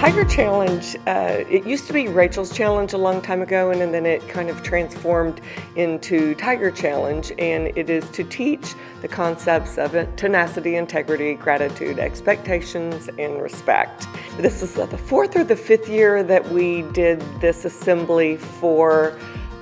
Tiger Challenge, it used to be Rachel's Challenge a long time ago, and then it kind of transformed into Tiger Challenge, and it is to teach the concepts of tenacity, integrity, gratitude, expectations, and respect. This is the fourth or the fifth year that we did this assembly for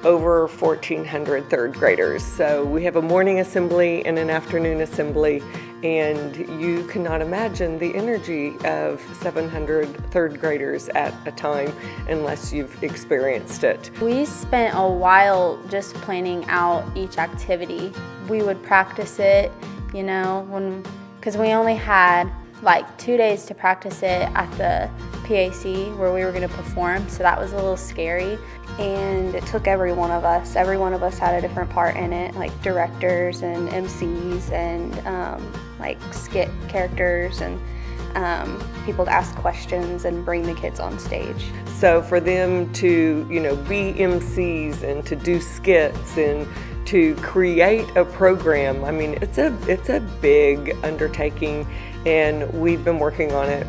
over 1,400 third graders. So we have a morning assembly and an afternoon assembly, and you cannot imagine the energy of 700 third graders at a time unless you've experienced it. We spent a while just planning out each activity. We would practice it, because we only had like 2 days to practice it at the PAC where we were going to perform, so that was a little scary. And it took every one of us. Every one of us had a different part in it, like directors and MCs and like skit characters and people to ask questions and bring the kids on stage. So for them to, be MCs and to do skits and to create a program, I mean, it's a big undertaking, and we've been working on it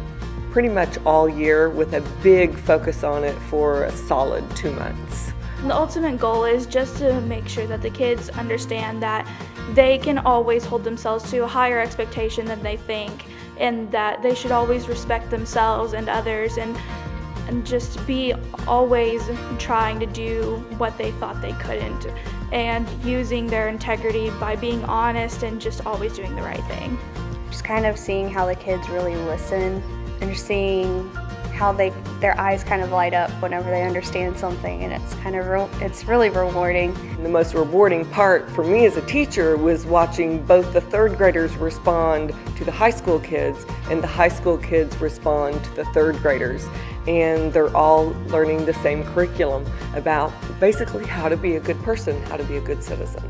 pretty much all year with a big focus on it for a solid 2 months. The ultimate goal is just to make sure that the kids understand that they can always hold themselves to a higher expectation than they think, and that they should always respect themselves and others, and just be always trying to do what they thought they couldn't, and using their integrity by being honest and just always doing the right thing. Just kind of seeing how the kids really listen and just seeing how their eyes kind of light up whenever they understand something, and it's really rewarding. The most rewarding part for me as a teacher was watching both the third graders respond to the high school kids and the high school kids respond to the third graders, and they're all learning the same curriculum about basically how to be a good person, how to be a good citizen.